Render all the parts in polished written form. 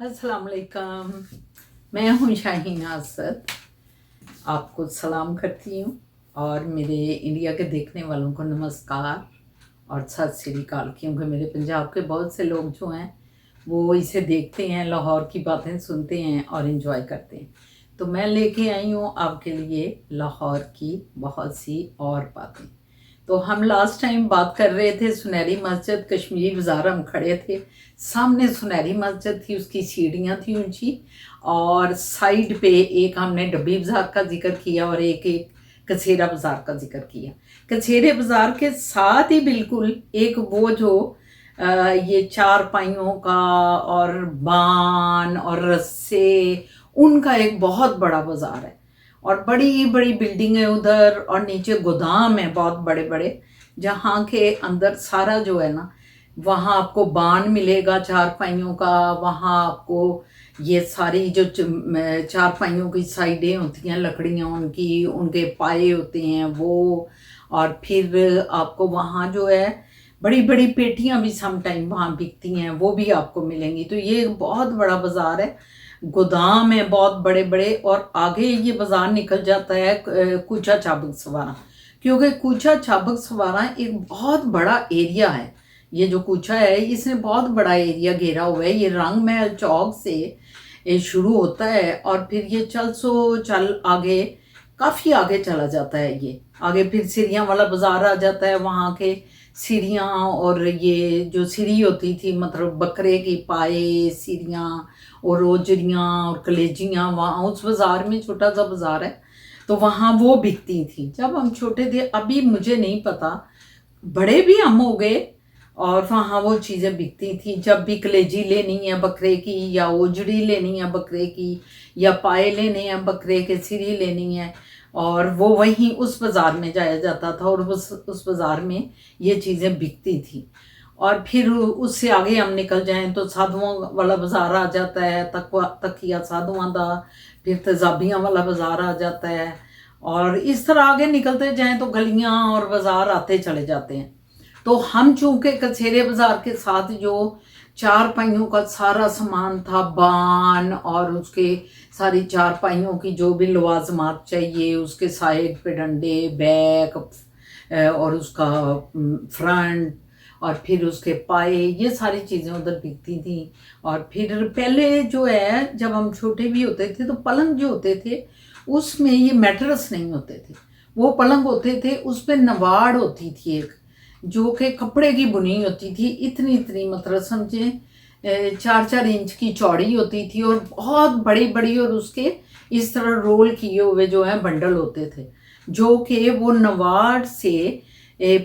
अस्सलाम वालेकुम। मैं हूँ शाहीन असद, आपको सलाम करती हूँ और मेरे इंडिया के देखने वालों को नमस्कार और सत श्री अकाल। क्योंकि मेरे पंजाब के बहुत से लोग जो हैं वो इसे देखते हैं, लाहौर की बातें सुनते हैं और इन्जॉय करते हैं। तो मैं लेके आई हूँ आपके लिए लाहौर की बहुत सी और बातें। तो हम लास्ट टाइम बात कर रहे थे सुनहरी मस्जिद, कश्मीरी बाज़ार हम खड़े थे, सामने सुनहरी मस्जिद थी, उसकी सीढ़ियाँ थी ऊंची, और साइड पे एक हमने डब्बी बाज़ार का जिक्र किया और एक कसेरा बाज़ार का जिक्र किया। कसेरे बाज़ार के साथ ही बिल्कुल एक वो जो ये चार पाइयों का और बान और रस्से, उनका एक बहुत बड़ा बाज़ार है और बड़ी बड़ी बिल्डिंग है उधर, और नीचे गोदाम है बहुत बड़े बड़े, जहाँ के अंदर सारा जो है ना, वहाँ आपको बान मिलेगा चार पाइयों का, वहाँ आपको ये सारी जो चार पाइयों की साइडें होती हैं, लकड़ियाँ उनकी, उनके पाए होते हैं वो, और फिर आपको वहाँ जो है बड़ी बड़ी पेटियाँ भी सम टाइम वहाँ बिकती हैं, वो भी आपको मिलेंगी। तो ये बहुत बड़ा बाज़ार है, गोदाम है बहुत बड़े बड़े, और आगे ये बाज़ार निकल जाता है कूचा चाबक सवारा, क्योंकि कूचा चाबक सवारा एक बहुत बड़ा एरिया है। ये जो कूचा है इसने बहुत बड़ा एरिया घेरा हुआ है। ये रंग महल चौक से ये शुरू होता है और फिर ये चल आगे, काफ़ी आगे चला जाता है। ये आगे फिर सीढ़ियाँ वाला बाज़ार आ जाता है, वहाँ के सीढ़ियाँ और ये जो सीढ़ी होती थी, मतलब बकरे की पाए, सीढ़ियाँ और रोजरियाँ और कलेजियाँ, वहाँ उस बाज़ार में छोटा सा बाज़ार है, तो वहाँ वो बिकती थी जब हम छोटे थे। अभी मुझे नहीं पता, बड़े भी हम हो गए और वहाँ वो चीज़ें बिकती थी। जब भी कलेजी लेनी है बकरे की, या ओजड़ी लेनी है बकरे की, या पाए लेने हैं बकरे के, सीढ़ी लेनी है, और वो वहीं उस बाज़ार में जाया जाता था और उस बाज़ार में ये चीज़ें बिकती थी। और फिर उससे आगे हम निकल जाएं तो साधुओं वाला बाज़ार आ जाता है, तकिया साधुओं का, फिर तेज़ाबियाँ वाला बाज़ार आ जाता है, और इस तरह आगे निकलते जाएं तो गलियाँ और बाज़ार आते चले जाते हैं। तो हम चूँकि कसेरे बाज़ार के साथ जो चार पाइयों का सारा सामान था, बान और उसके सारी चार पाइयों की जो भी लवाजमात चाहिए, उसके साइड पे डंडे, बैक और उसका फ्रंट, और फिर उसके पाए, ये सारी चीज़ें उधर बिकती थी। और फिर पहले जो है जब हम छोटे भी होते थे तो पलंग जो होते थे उसमें ये मैट्रेस नहीं होते थे, वो पलंग होते थे, उस पर नवाड़ होती थी एक, जो कि कपड़े की बुनी होती थी, इतनी इतनी, मतलब समझे 4-4 इंच की चौड़ी होती थी और बहुत बड़ी बड़ी, और उसके इस तरह रोल किए हुए जो है बंडल होते थे, जो कि वो नवाड़ से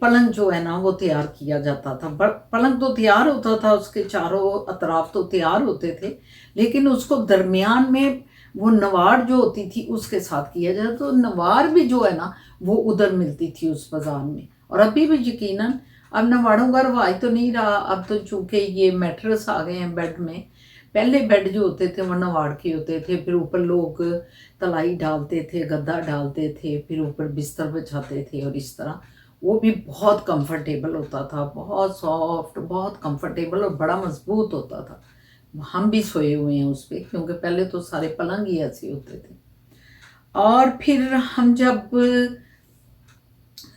पलंग जो है ना वो तैयार किया जाता था। पलंग तो तैयार होता था, उसके चारों अतराफ तो तैयार होते थे, लेकिन उसको दरमियान में वो नवाड़ जो होती थी उसके साथ किया जाता। तो नवाड़ भी जो है ना वो उधर मिलती थी उस बाज़ार में। और अभी भी यकीनन अब नवाड़ों का रवाज तो नहीं रहा, अब तो चूँकि ये मैट्रेस आ गए हैं बेड में। पहले बेड जो होते थे वो नवाड़ के होते थे, फिर ऊपर लोग तलाई डालते थे, गद्दा डालते थे, फिर ऊपर बिस्तर बिछाते थे, और इस तरह वो भी बहुत कंफर्टेबल होता था, बहुत सॉफ्ट, बहुत कंफर्टेबल और बड़ा मजबूत होता था। हम भी सोए हुए हैं उस पर, क्योंकि पहले तो सारे पलंग ही ऐसे होते थे। और फिर हम जब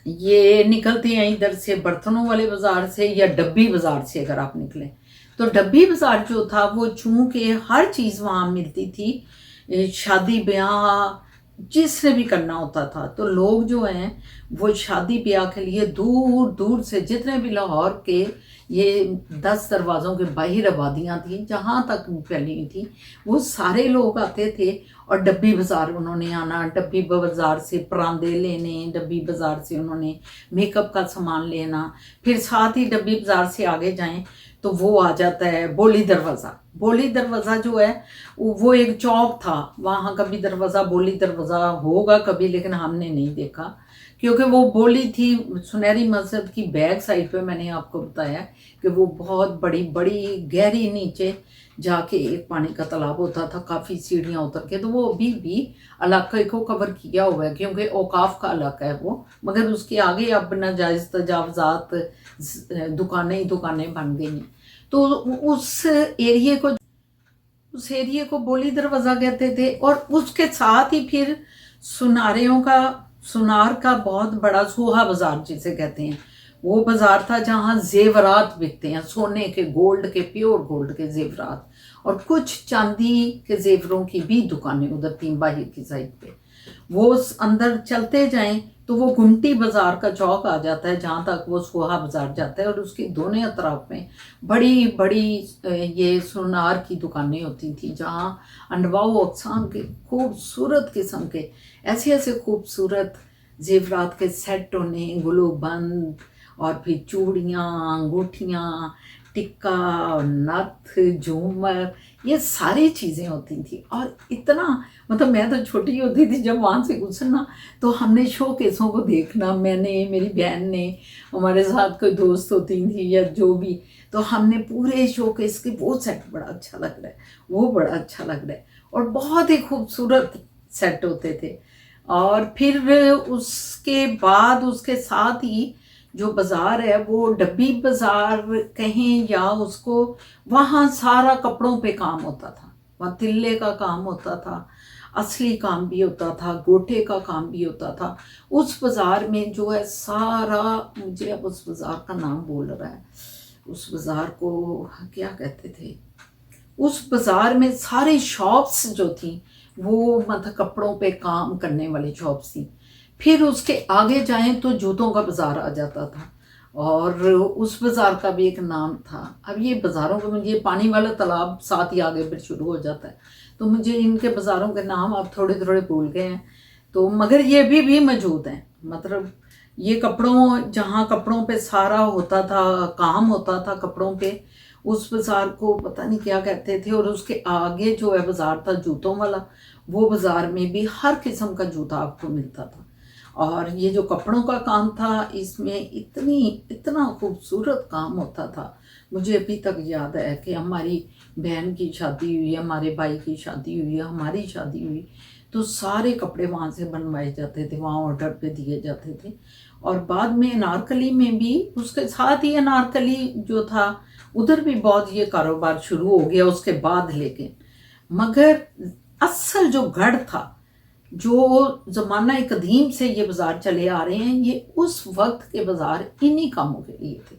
ये निकलते हैं इधर से बर्तनों वाले बाज़ार से या डब्बी बाज़ार से, अगर आप निकलें तो डब्बी बाज़ार जो था वो चूँकि हर चीज़ वहाँ मिलती थी, शादी ब्याह जिसने भी करना होता था, तो लोग जो हैं वो शादी ब्याह के लिए दूर दूर से, जितने भी लाहौर के ये 10 दरवाज़ों के बाहर आबादियाँ थी जहाँ तक फैली थी, वो सारे लोग आते थे और डब्बी बाज़ार उन्होंने आना, डब्बी बाज़ार से परांदे लेने, डब्बी बाज़ार से उन्होंने मेकअप का सामान लेना। फिर साथ ही डब्बी बाज़ार से आगे जाएं तो वो आ जाता है बोली दरवाज़ा। बोली दरवाज़ा जो है वो एक चौक था, वहाँ कभी दरवाज़ा बोली दरवाज़ा होगा कभी, लेकिन हमने नहीं देखा, क्योंकि वो बोली थी सुनहरी मस्जिद की बैक साइड पे। मैंने आपको बताया कि वो बहुत बड़ी बड़ी गहरी नीचे जाके एक पानी का तालाब होता था, काफ़ी सीढ़ियाँ उतर के, तो वो अभी भी इलाके को कवर किया हुआ है, क्योंकि औकाफ का इलाका है वो, मगर उसके आगे अब नाजायज़ तजावज़ात, दुकानें ही दुकानें बन गई हैं। तो उस एरिए को उस एरिया को बोली दरवाज़ा कहते थे। और उसके साथ ही फिर सुनार का बहुत बड़ा सूहा बाज़ार जिसे कहते हैं, वो बाज़ार था जहाँ जेवरात बिकते हैं, सोने के, गोल्ड के, प्योर गोल्ड के जेवरात, और कुछ चांदी के जेवरों की भी दुकानें उधर थी बाहर की साइड पे। वो अंदर चलते जाएं तो वो गुमटी बाज़ार का चौक आ जाता है जहाँ तक वो सोहा बाज़ार जाता है, और उसके दोनों अतराफ में बड़ी बड़ी ये सुनार की दुकानें होती थी जहाँ अनवाओ अक़साम के खूबसूरत किस्म के ऐसे ऐसे खूबसूरत जेवरात के सेट होने, गुलोबंद, और फिर चूड़ियाँ, अंगूठियाँ, टिक्का, नथ, झूमर, ये सारी चीज़ें होती थी। और इतना मतलब मैं तो छोटी होती थी जब वहाँ से गुजरना, तो हमने शो केसों को देखना, मैंने, मेरी बहन ने, हमारे साथ कोई दोस्त होती थी या जो भी, तो हमने पूरे शो केस के वो सेट बड़ा अच्छा लग रहा है, वो बड़ा अच्छा लग रहा है, और बहुत ही खूबसूरत सेट होते थे। और फिर उसके बाद उसके साथ ही जो बाज़ार है वो डब्बी बाज़ार कहें या उसको, वहाँ सारा कपड़ों पे काम होता था, वहाँ तिल्ले का काम होता था, असली काम भी होता था, गोटे का काम भी होता था। उस बाज़ार में जो है सारा, मुझे अब उस बाज़ार का नाम बोल रहा है, उस बाज़ार को क्या कहते थे, उस बाज़ार में सारी शॉप्स जो थी वो मतलब कपड़ों पे काम करने वाली शॉप्स थी। फिर उसके आगे जाएं तो जूतों का बाज़ार आ जाता था, और उस बाज़ार का भी एक नाम था। अब ये बाज़ारों को, मुझे पानी वाला तालाब साथ ही आगे फिर शुरू हो जाता है, तो मुझे इनके बाज़ारों के नाम अब थोड़े थोड़े भूल गए हैं, तो मगर ये भी मौजूद हैं। मतलब ये कपड़ों, जहाँ कपड़ों पे सारा होता था, काम होता था कपड़ों पे, उस बाज़ार को पता नहीं क्या कहते थे। और उसके आगे जो है बाज़ार था जूतों वाला, वो बाज़ार में भी हर किस्म का जूता आपको मिलता था। और ये जो कपड़ों का काम था, इसमें इतना खूबसूरत काम होता था। मुझे अभी तक याद है कि हमारी बहन की शादी हुई, हमारे भाई की शादी हुई, हमारी शादी हुई, तो सारे कपड़े वहाँ से बनवाए जाते थे, वहाँ ऑर्डर पे दिए जाते थे। और बाद में अनारकली में भी, उसके साथ ही अनारकली जो था उधर भी बहुत ये कारोबार शुरू हो गया उसके बाद। लेकिन मगर असल जो गढ़ था, जो ज़माना कदीम से ये बाज़ार चले आ रहे हैं, ये उस वक्त के बाज़ार इन्हीं कामों के लिए थे।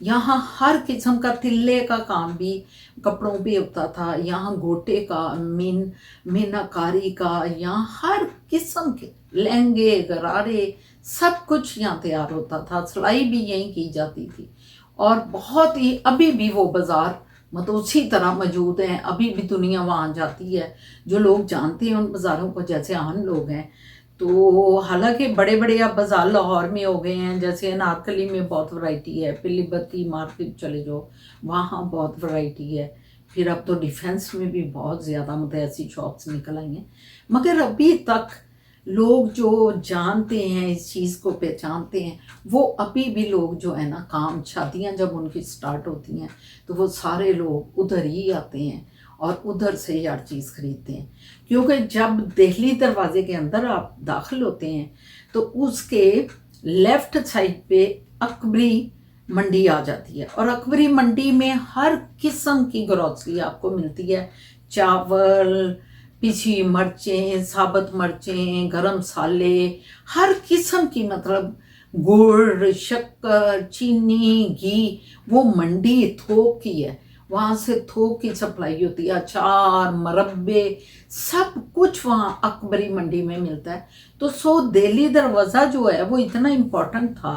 यहाँ हर किस्म का तिल्ले का काम भी कपड़ों पे होता था, यहाँ गोटे का, मीनाकारी का, यहाँ हर किस्म के लहंगे, गरारे, सब कुछ यहाँ तैयार होता था, सिलाई भी यहीं की जाती थी। और बहुत ही, अभी भी वो बाज़ार मतलब उसी तरह मौजूद हैं, अभी भी दुनिया वहाँ जाती है, जो लोग जानते हैं उन बाज़ारों को, जैसे आम लोग हैं। तो हालांकि बड़े बड़े अब बाज़ार लाहौर में हो गए हैं, जैसे अनारकली में बहुत वैरायटी है, पिलीभत मार्केट चले जाओ, वहाँ बहुत वैरायटी है। फिर अब तो डिफेंस में भी बहुत ज़्यादा मतलब ऐसी शॉप्स निकल आई हैं। मगर अभी तक लोग जो जानते हैं, इस चीज़ को पहचानते हैं, वो अभी भी लोग जो है ना, काम, शादियाँ जब उनकी स्टार्ट होती हैं तो वो सारे लोग उधर ही आते हैं और उधर से ही हर चीज़ खरीदते हैं। क्योंकि जब दिल्ली दरवाजे के अंदर आप दाखिल होते हैं तो उसके लेफ़्ट साइड पे अकबरी मंडी आ जाती है, और अकबरी मंडी में हर किस्म की ग्रोसरी आपको मिलती है। चावल, पिसी मिर्चें, साबुत मिर्चें, गरम मसाले, हर किस्म की, मतलब गुड़, शक्कर, चीनी, घी, वो मंडी थोक की है, वहाँ से थोक की सप्लाई होती है। अचार, मरब्बे, सब कुछ वहाँ अकबरी मंडी में मिलता है। तो दिल्ली दरवाज़ा जो है वो इतना इम्पोर्टेंट था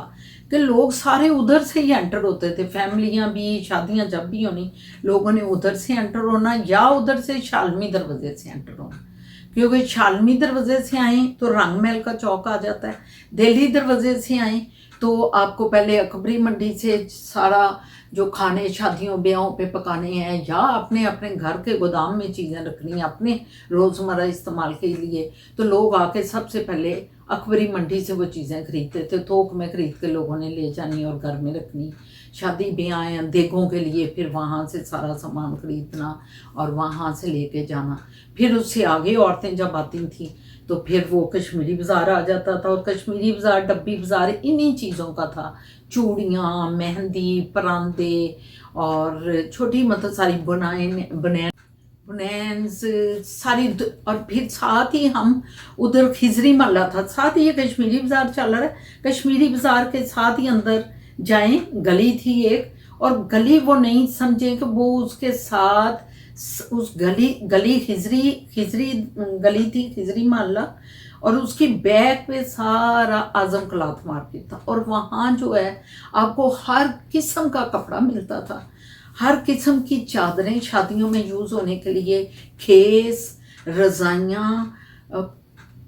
कि लोग सारे उधर से ही एंटर होते थे। फैमिलियाँ भी, शादियाँ जब भी होनी, लोगों ने उधर से एंटर होना या उधर से शालमी दरवाजे से एंटर होना। क्योंकि शालमी दरवाजे से आए तो रंग महल का चौक आ जाता है, दिल्ली दरवाजे से आए तो आपको पहले अकबरी मंडी से सारा जो खाने शादियों ब्याहों पे पकाने हैं या अपने अपने घर के गोदाम में चीज़ें रखनी है अपने रोज़मर्रा इस्तेमाल के लिए, तो लोग आके सबसे पहले अकबरी मंडी से वो चीज़ें खरीदते थे। थोक में खरीद के लोगों ने ले जानी और घर में रखनी। शादी ब्याह देगों के लिए फिर वहाँ से सारा सामान खरीदना और वहाँ से लेके जाना। फिर उससे आगे औरतें जब आती थीं तो फिर वो कश्मीरी बाज़ार आ जाता था, और कश्मीरी बाज़ार, डब्बी बाज़ार इन्हीं चीज़ों का था। चूड़ियाँ, मेहंदी, परांदे और छोटी मतलब सारी बनाए हुनैन्स सारी और फिर साथ ही हम उधर खिजरी महल्ला था, साथ ही ये कश्मीरी बाज़ार चल रहा है। कश्मीरी बाज़ार के साथ ही अंदर जाएं, गली थी एक, और गली वो नहीं समझे कि वो उसके साथ उस गली खिजरी गली थी, खिजरी महल्ला, और उसकी बैक पे सारा आजम क्लॉथ मार्केट था। और वहाँ जो है आपको हर किस्म का कपड़ा मिलता था, हर किस्म की चादरें शादियों में यूज़ होने के लिए, खेस, रज़ाइयाँ,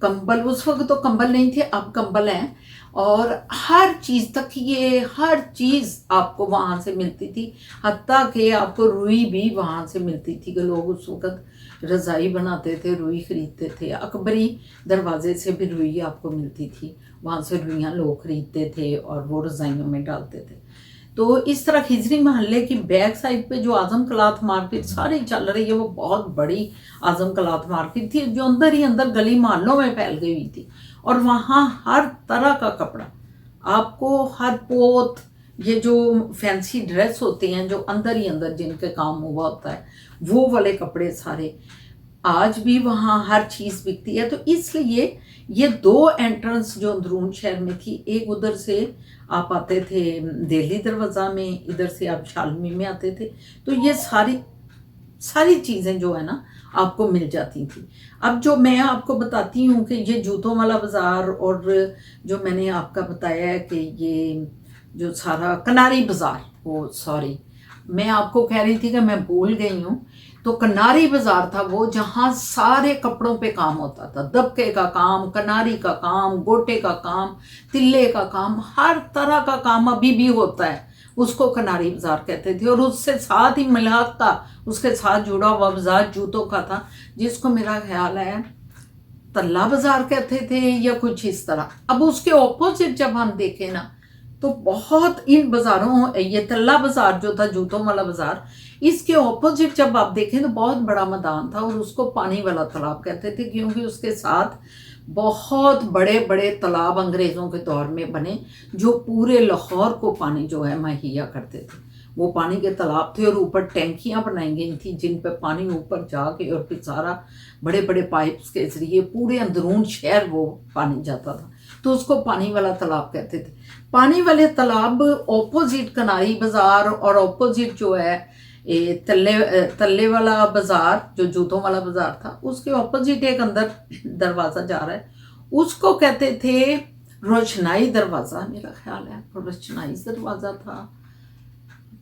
कंबल, उस वक्त तो कंबल नहीं थे, अब कंबल हैं, और हर चीज़ तक ये हर चीज़ आपको वहाँ से मिलती थी। हत्ता कि आपको रुई भी वहाँ से मिलती थी कि लोग उस वक्त रज़ाई बनाते थे, रुई खरीदते थे। अकबरी दरवाजे से भी रुई आपको मिलती थी, वहाँ से रुइयाँ लोग खरीदते थे और वो रज़ाइयों में डालते थे। तो इस तरह खिजरी महल्ले की बैक साइड पे जो आजम क्लॉथ मार्केट सारी चल रही है, वो बहुत बड़ी आजम क्लॉथ मार्केट थी जो अंदर ही अंदर गली मोहल्लों में फैल गई हुई थी। और वहाँ हर तरह का कपड़ा आपको, हर पोत, ये जो फैंसी ड्रेस होते हैं जो अंदर ही अंदर जिनके काम हुआ होता है, वो वाले कपड़े सारे आज भी वहाँ हर चीज़ बिकती है। तो इसलिए ये दो एंट्रेंस जो अंदरून शहर में थी, एक उधर से आप आते थे दिल्ली दरवाज़ा में, इधर से आप शालमी में आते थे, तो ये सारी चीज़ें जो है ना आपको मिल जाती थी। अब जो मैं आपको बताती हूँ कि ये जूतों वाला बाज़ार, और जो मैंने आपका बताया है कि ये जो सारा कनारी बाज़ार, वो सॉरी मैं आपको कह रही थी कि मैं भूल गई हूँ, तो कनारी बाज़ार था वो जहाँ सारे कपड़ों पे काम होता था, दबके का काम, कनारी का काम, गोटे का काम, तिल्ले का काम, हर तरह का काम अभी भी होता है, उसको कनारी बाज़ार कहते थे। और उससे साथ ही मिलाता उसके साथ जुड़ा हुआ बाज़ार जूतों का था, जिसको मेरा ख्याल है तल्ला बाज़ार कहते थे या कुछ इस तरह। अब उसके ऑपोजिट जब हम देखें ना, तो बहुत इन बाज़ारों, ये तल्ला बाज़ार जो था जूतों वाला बाज़ार, इसके ऑपोजिट जब आप देखें तो बहुत बड़ा मैदान था, और उसको पानी वाला तालाब कहते थे, क्योंकि उसके साथ बहुत बड़े बड़े तालाब अंग्रेज़ों के दौर में बने, जो पूरे लाहौर को पानी जो है मुहैया करते थे। वो पानी के तालाब थे और ऊपर टैंकियाँ बनाई गई थी जिन पर पानी ऊपर जाके और फिर सारा बड़े बड़े पाइप्स के जरिए पूरे अंदरून शहर वो पानी जाता था, तो उसको पानी वाला तालाब कहते थे। पानी वाले तालाब ऑपोजिट कनारी बाज़ार, और ऑपोजिट जो है तल्ले वाला बाज़ार जो जूतों वाला बाज़ार था, उसके ऑपोजिट एक अंदर दरवाज़ा जा रहा है, उसको कहते थे रोशनाई दरवाज़ा, मेरा ख्याल है रोशनाई दरवाज़ा था।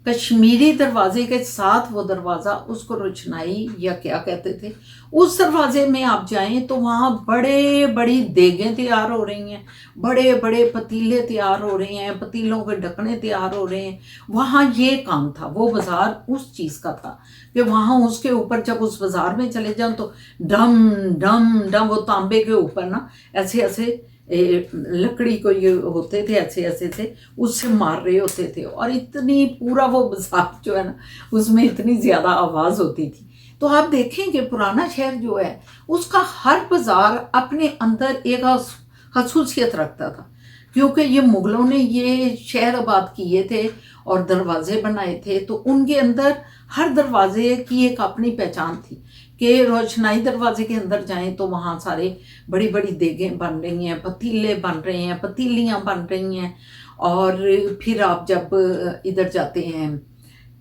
कश्मीरी दरवाजे के साथ वो दरवाज़ा, उसको रोशनाई या क्या कहते थे। उस दरवाजे में आप जाएं तो वहाँ बड़े बड़ी देगें तैयार हो रही हैं, बड़े बड़े पतीले तैयार हो रहे हैं, पतीलों के ढकने तैयार हो रहे हैं। वहाँ ये काम था, वो बाज़ार उस चीज़ का था कि वहाँ उसके ऊपर जब उस बाज़ार में चले जाओ तो डम डम डम, वो तांबे के ऊपर ना ऐसे ऐसे लकड़ी को ये होते थे, ऐसे ऐसे थे, उससे मार रहे होते थे, और इतनी पूरा वो बाजार जो है ना उसमें इतनी ज़्यादा आवाज़ होती थी। तो आप देखें कि पुराना शहर जो है उसका हर बाज़ार अपने अंदर एक खसूसियत रखता था, क्योंकि ये मुग़लों ने ये शहर आबाद किए थे और दरवाजे बनाए थे, तो उनके अंदर हर दरवाजे की एक अपनी पहचान थी कि रोशनाई दरवाजे के अंदर जाएं तो वहाँ सारे बड़ी बड़ी देगें बन रही हैं, पतीले बन रहे हैं, पतीलियाँ बन रही हैं। और फिर आप जब इधर जाते हैं,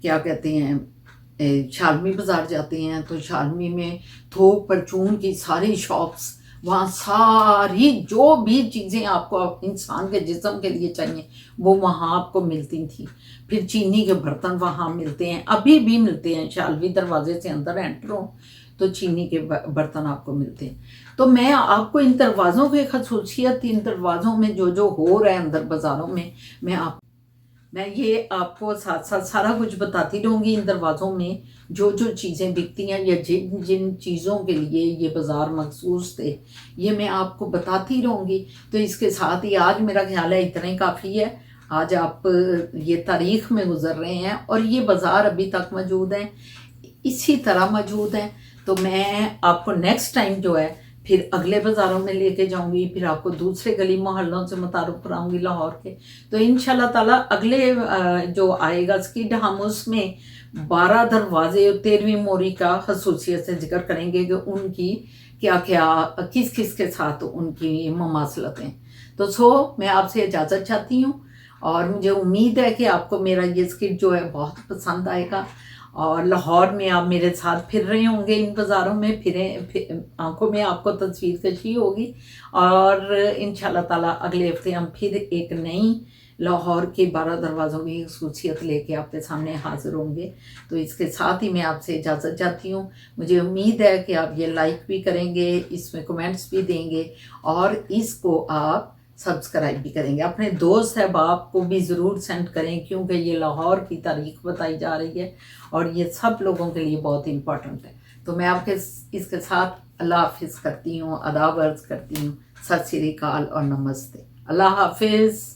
क्या कहते हैं, शालमी बाज़ार जाते हैं, तो शालमी में थोक परचून की सारी शॉप्स, वहाँ सारी जो भी चीज़ें आपको इंसान के जिस्म के लिए चाहिए वो वहाँ आपको मिलती थी। फिर चीनी के बर्तन वहाँ मिलते हैं, अभी भी मिलते हैं, शालवी दरवाजे से अंदर एंटर हो तो चीनी के बर्तन आपको मिलते हैं। तो मैं आपको इन दरवाज़ों की खसूसियत, इन दरवाज़ों में जो जो हो रहा है अंदर बाज़ारों में, मैं ये आपको साथ साथ सारा कुछ बताती रहूँगी। इन दरवाज़ों में जो जो चीज़ें बिकती हैं या जिन जिन चीज़ों के लिए ये बाज़ार मखसूस थे, ये मैं आपको बताती रहूँगी। तो इसके साथ ही आज मेरा ख्याल है इतना ही काफ़ी है। आज आप ये तारीख़ में गुज़र रहे हैं और ये बाज़ार अभी तक मौजूद हैं, इसी तरह मौजूद हैं। तो मैं आपको नेक्स्ट टाइम जो है फिर अगले बाज़ारों में लेके जाऊंगी, फिर आपको दूसरे गली मोहल्लों से मुतारुफ कराऊंगी लाहौर के। तो इंशाल्लाह ताला अगले जो आएगा स्किड हम उसमें 12 दरवाजे और 13वीं मोरी का खसूसियत से जिक्र करेंगे कि उनकी क्या क्या, किस किस के साथ उनकी ममासलतें। तो मैं आपसे इजाज़त चाहती हूँ और मुझे उम्मीद है कि आपको मेरा ये स्किट जो है बहुत पसंद आएगा। और लाहौर में आप मेरे साथ फिर रहे होंगे, इन बाज़ारों में फिर आंखों में आपको तस्वीर कशी होगी। और इंशाल्लाह ताला अगले हफ्ते हम फिर एक नई लाहौर के 12 दरवाज़ों की खसूसियत लेके आपके सामने हाजिर होंगे। तो इसके साथ ही मैं आपसे इजाज़त चाहती हूँ। मुझे उम्मीद है कि आप ये लाइक भी करेंगे, इसमें कमेंट्स भी देंगे और इसको आप सब्सक्राइब भी करेंगे। अपने दोस्त अहबाब को भी ज़रूर सेंड करें, क्योंकि ये लाहौर की तारीख बताई जा रही है और ये सब लोगों के लिए बहुत इम्पोर्टेंट है। तो मैं आपके इसके साथ अल्लाह हाफिज़ करती हूँ, आदाब अर्ज़ करती हूँ, सत श्री अकाल और नमस्ते। अल्लाह हाफिज़।